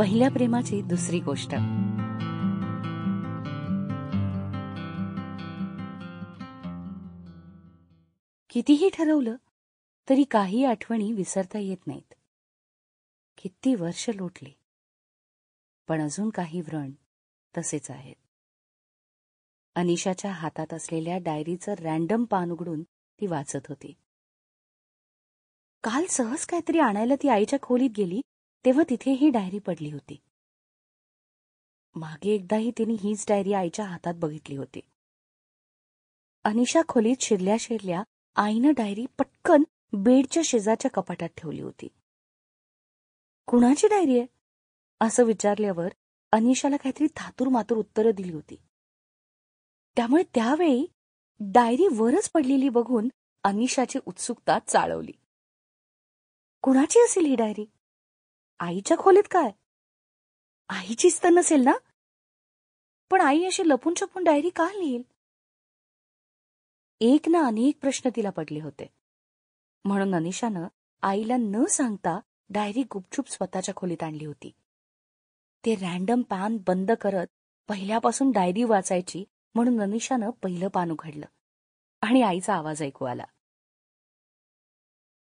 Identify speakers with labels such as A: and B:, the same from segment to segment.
A: पहिल्या प्रेमाची दुसरी गोष्ट. कितीही ठरवलं तरी काही आठवणी विसरता येत नाहीत. किती वर्ष लोटली पण अजून काही व्रण तसेच आहेत. अनिशाच्या हातात असलेल्या डायरीचं रॅन्डम पान उघडून ती वाचत होती. काल सहज काहीतरी आणायला ती आईच्या खोलीत गेली तेव्हा तिथे ही डायरी पडली होती. मागे एकदाही तिने हीच डायरी आईच्या हातात बघितली होती. अनिशा खोलीत शिरल्या शिरल्या आईनं डायरी पटकन बेडच्या शेजारच्या कपाटात ठेवली होती. कुणाची डायरी आहे असं विचारल्यावर अनिशाला काहीतरी थातूर मातूर उत्तरं दिली होती. त्यामुळे त्यावेळी डायरी वरच पडलेली बघून अनिशाची उत्सुकता चाळवली. कुणाची असेल ही डायरी? आईच्या खोलीत काय? आईचीच तर नसेल ना? पण आई अशी लपून छपून डायरी का लिहील? एक ना अनेक प्रश्न तिला पडले होते. म्हणून अनिशानं आईला न सांगता डायरी गुपचूप स्वतःच्या खोलीत आणली होती. ते रॅन्डम पान बंद करत पहिल्यापासून डायरी वाचायची म्हणून अनिशानं पहिलं पान उघडलं आणि आईचा आवाज ऐकू आला.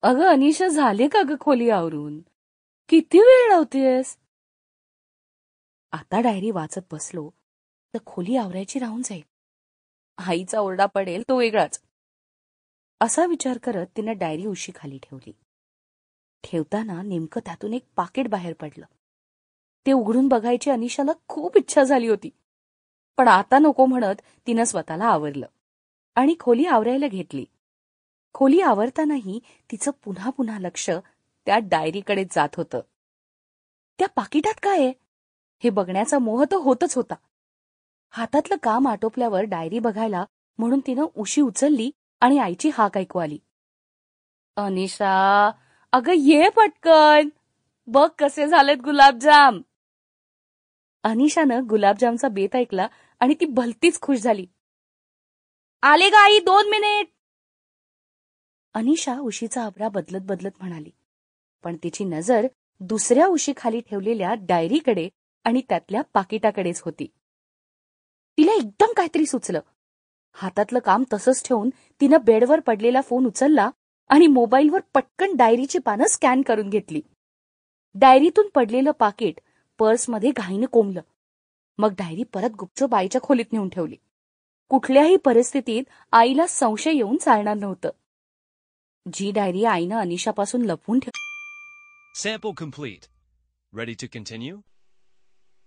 A: अगं अनिशा, झाले का ग खोली आवरून? किती वेळ लावतेस? आता डायरी वाचत बसलो तर खोली आवरायची राहून जाईल. आईचा ओरडा पडेल तो वेगळाच. असा विचार करत तिनं डायरी उशीखाली ठेवली. ठेवताना नेमकं त्यातून एक पाकिट बाहेर पडलं. ते उघडून बघायची अनिशाला खूप इच्छा झाली होती. पण आता नको म्हणत तिनं स्वतःला आवरलं आणि खोली आवरायला घेतली. खोली आवरतानाही तिचं पुन्हा पुन्हा लक्ष त्या डायरीकडे जात होतं. त्या पाकिटात काय आहे हे बघण्याचा मोह तर होतच होता. हातातलं काम आटोपल्यावर डायरी बघायला म्हणून तिनं उशी उचलली आणि आईची हाक ऐकू आली. अनिशा, अगं ये पटकन, बघ कसे झालेत गुलाबजाम. अनिशानं गुलाबजामचा बेत ऐकला आणि ती भलतीच खुश झाली. आले ग आई, 2 मिनिट. अनिशा उशीचा आबरा बदलत बदलत म्हणाली. पण तिची नजर दुसऱ्या उशीखाली ठेवलेल्या डायरीकडे आणि त्यातल्या पाकिटाकडेच होती. तिला एकदम काहीतरी सुचलं. हातातलं काम तसंच ठेवून तिनं बेडवर पडलेला फोन उचलला आणि मोबाईलवर पटकन डायरीची पानं स्कॅन करून घेतली. डायरीतून पडलेलं पाकिट पर्समध्ये घाईनं कोंबलं. मग डायरी परत गुपचूप आईच्या खोलीत नेऊन ठेवली. कुठल्याही परिस्थितीत आईला संशय येऊन चालणार नव्हतं. जी डायरी आईनं अनिशापासून लपवून
B: Sample complete. Ready to continue?